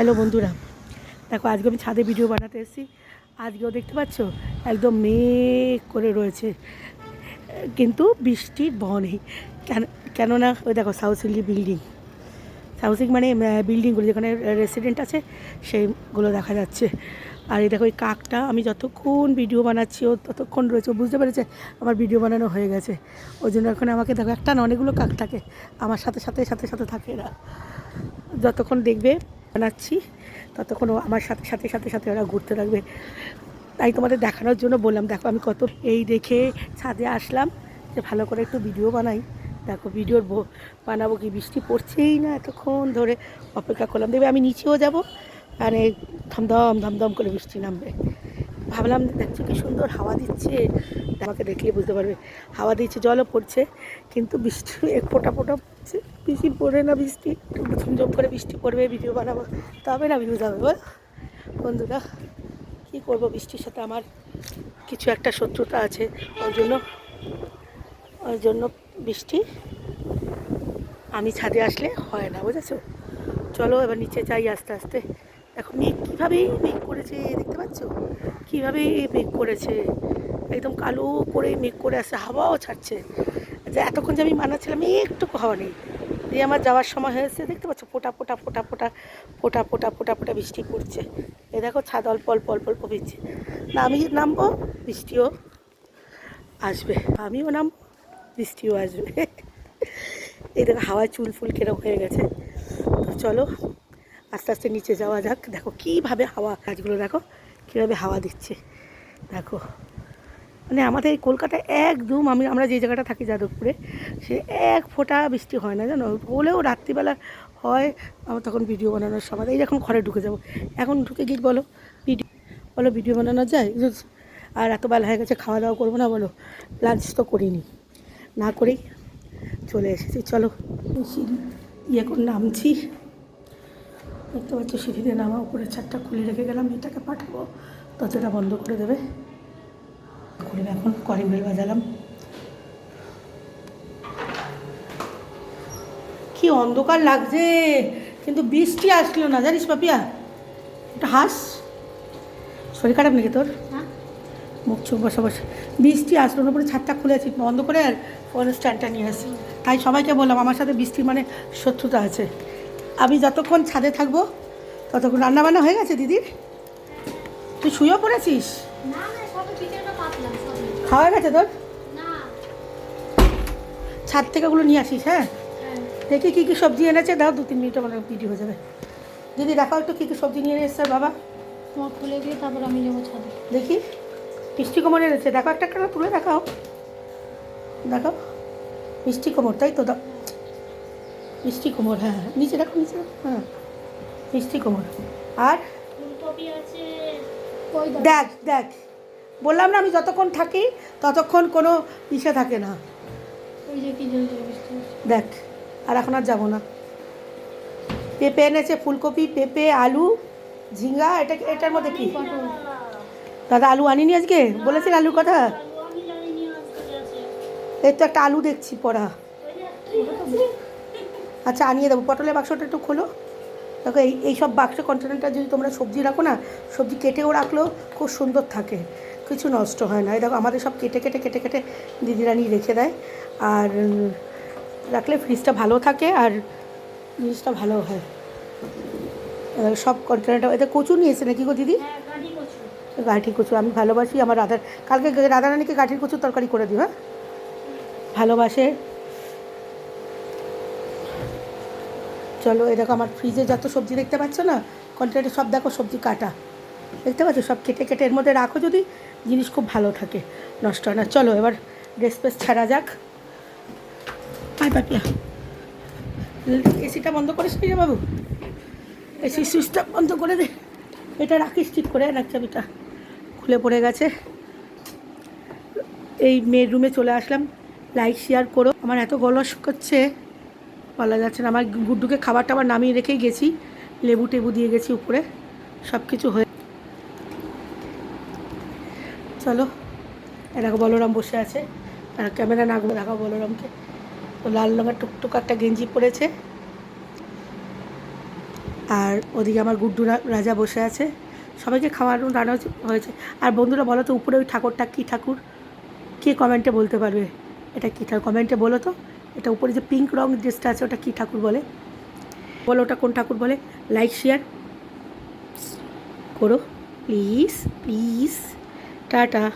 Hello বন্ধুরা, দেখো আজকে আমি ছাদে ভিডিও বানাতে এসেছি। আজকেও দেখতে পাচ্ছ একদম মেঘ করে রয়েছে, কিন্তু বৃষ্টির ব নেই। কেননা ওই দেখো সাউথ বিল্ডিং, হাউসিং মানে বিল্ডিংগুলো যেখানে রেসিডেন্ট আছে সেইগুলো দেখা যাচ্ছে। আর এই দেখো এই কাকটা, আমি যতক্ষণ ভিডিও বানাচ্ছি ও ততক্ষণ রয়েছে, ও বুঝতে পেরেছে আমার ভিডিও বানানো হয়ে গেছে। ওই জন্য এখন আমাকে দেখো, একটা না অনেকগুলো কাক থাকে আমার সাথে সাথে সাথে সাথে থাকে। এরা যতক্ষণ দেখবে বানাচ্ছি ততক্ষণ ও আমার সাথে সাথে সাথে সাথে ওরা ঘুরতে থাকবে। তাই তোমাদের দেখানোর জন্য বললাম, দেখো আমি কত এই দেখে ছাদে আসলাম যে ভালো করে একটু ভিডিও বানাই। দেখো ভিডিওর বানাবো কি, বৃষ্টি পড়ছেই না, এতক্ষণ ধরে অপেক্ষা করলাম। দেখবে আমি নিচেও যাব, মানে ধমধম ধমধম করে বৃষ্টি নামবে। ভাবলাম দেখছো কি সুন্দর হাওয়া দিচ্ছে, আমাকে দেখলে বুঝতে পারবে হাওয়া দিচ্ছে, জলও পড়ছে, কিন্তু বৃষ্টি এক ফোঁটা ফোঁটা পড়ছে। বৃষ্টি পড়ে না, বৃষ্টি ঝমঝম করে বৃষ্টি পড়বে, ভিডিও বানাবো তবে না ভিউজ হবে। বল বন্ধুরা, কী করবো, বৃষ্টির সাথে আমার কিছু একটা শত্রুতা আছে। ওই জন্য বৃষ্টি আমি ছাদে আসলে হয় না, বুঝেছো। চলো এবার নিচে যাই আস্তে আস্তে। দেখো মেঘ কীভাবেই মেঘ করেছে, দেখতে পাচ্ছ কীভাবেই মেঘ করেছে, একদম কালো করে মেঘ করে আসছে, হাওয়াও ছাড়ছে। যে এতক্ষণ যে আমি মানাচ্ছিলাম একটুকু হাওয়া নেই, দিয়ে আমার যাওয়ার সময় হয়েছে, দেখতে পাচ্ছ ফোটা ফোটা ফোটা ফোটা ফোটা ফোটা ফোটা ফোটা বৃষ্টি পড়ছে। এ দেখো ছাদ অল্প অল্প অল্প অল্প ভিজছে। না আমি নামবো, বৃষ্টিও আসবে, আমিও নামবো, বৃষ্টিও আসবে। এই দেখো হাওয়ায় চুল ফুল কেরম হয়ে গেছে। তো চলো আস্তে আস্তে নিচে যাওয়া যাক। দেখো কীভাবে হাওয়া, গাছগুলো দেখো কীভাবে হাওয়া দিচ্ছে। দেখো মানে আমাদের এই কলকাতায় একদম আমরা যে জায়গাটা থাকি যাদবপুরে, সে এক ফোঁটা বৃষ্টি হয় না জানো, হলেও রাত্রিবেলা হয়। আমার তখন ভিডিও বানানোর সময়, এই যখন ঘরে ঢুকে যাব, এখন ঢুকে গিয়ে বলো ভিডিও বানানো যায়। আর এত বেলা হয়ে গেছে, খাওয়া দাওয়া করবো না বলো, লাঞ্চ তো করিনি, না করেই চলে এসেছি। চলো সিঁড়ি করে নামছি, দেখতে পাচ্ছ সিঁড়িতে নামা, উপরে ছাদটা খুলে রেখে গেলাম, এটাকে পাঠাবো দরজাটা বন্ধ করে দেবে। খুলবে এখন, কলিং বেল বাজালাম। কি অন্ধকার লাগছে, কিন্তু বৃষ্টি আসলো না জানিস পাপিয়া। একটা হাস, শরীর খারাপ নাকি তোর? মুখ চোখ বসে বসে, বৃষ্টি আসলো না, পরে ছাদটা খুলেছি বন্ধ করে, আর ফোন স্ট্যান্ডটা নিয়ে আসি। তাই সবাইকে বললাম আমার সাথে বৃষ্টির মানে শত্রুতা আছে। আমি যতক্ষণ ছাদে থাকবো ততক্ষণ। রান্নাবান্না হয়ে গেছে দিদির? তুই শুয়েও পড়েছিস? খাওয়া গেছে তোর? ছাদ থেকে ওগুলো নিয়ে আসিস। হ্যাঁ দেখি কী কী সবজি এনেছে, দাও 2-3 মিনিটে মানে ভিডিও হয়ে যাবে। দিদি দেখাও একটু কী কী সবজি নিয়ে এসছে বাবা। তোমার খুলে দিয়ে তারপর আমি যাবো ছাদে। দেখি মিষ্টি কোমর এনেছে, দেখো একটা একটা তুলে দেখাও, দেখো মিষ্টি কোমর, তাই তো দাও মিষ্টি কোমর। হ্যাঁ নিচে দেখো, নিচে হ্যাঁ মিষ্টি কোমর। আর দেখ দেখ, বললাম না আমি যতক্ষণ থাকি ততক্ষণ কোনো ইসে থাকে না। ওই যে কি বৃষ্টি দেখ, আর এখন আর যাবো না। পেঁপে এনেছে, ফুলকপি, পেঁপে, আলু, ঝিঙ্গা। এটার মধ্যে কি দাদা আলু আনিনি আজকে? বলেছেন আলুর কথা। এই তো একটা আলু দেখছি পড়া। আচ্ছা আনিয়ে দেবো। পটলের বাক্সটা একটু খোলো। দেখো এই সব বাক্স কন্টেনারটা যদি তোমরা সবজি রাখো না, সবজি কেটেও রাখলেও খুব সুন্দর থাকে, কিছু নষ্ট হয় না। এই দেখো আমাদের সব কেটে কেটে কেটে কেটে দিদিরা নিয়ে রেখে দেয়, আর রাখলে ফ্রিজটা ভালো থাকে আর জিনিসটা ভালো হয়। সব কন্টেনারটা। এতে কচু নিয়েছে নাকি গো দিদি? গাঠি কচু আমি ভালোবাসি। আমার কালকে রাধারানীকে গাঠির কচুর তরকারি করে দিও। হ্যাঁ ভালোবাসে। চলো এই দেখো আমার ফ্রিজে যত সবজি দেখতে পাচ্ছ না, কন্টেনারে সব দেখো সবজি কাটা, দেখতে পাচ্ছ সব কেটে কেটে এর মধ্যে রাখো, যদি জিনিস খুব ভালো থাকে, নষ্ট হয় না। চলো এবার ড্রেস ফ্রেস ছাড়া যাক। আয় পাপিয়া, এসিটা বন্ধ করিস নি রে বাবু, এসি সুইচটা বন্ধ করে দে। এটা রাখিস ঠিক করে, না চাবিটা খুলে পড়ে গেছে। এই মেয়ের রুমে চলে আসলাম। লাইক শেয়ার করো। আমার এত গলা শুকাচ্ছে বলা যাচ্ছে না। আমার গুড্ডুকে খাবার টাবার নামিয়ে রেখেই গেছি, লেবু টেবু দিয়ে গেছি উপরে, সব কিছু হয়ে। চলো এরকম বলরাম বসে আছে, আর ক্যামেরা না দেখাও বলরামকে। তো লাল রঙের টুকটুক একটা গেঞ্জি পরেছে, আর ওদিকে আমার গুড্ডু রাজা বসে আছে, সবাইকে খাওয়ানো রান্না হয়েছে। আর বন্ধুরা বলো তো, উপরে ওই ঠাকুরটা কী ঠাকুর? কে কমেন্টে বলতে পারবে এটা কী ঠাকুর? কমেন্টে বলো তো। এটা উপরে যে পিঙ্ক রং ড্রেসটা আছে ওটা কী ঠাকুর বলে? বলো ওটা কোন ঠাকুর বলে। লাইক শেয়ার করো প্লিজ প্লিজ। টাটা।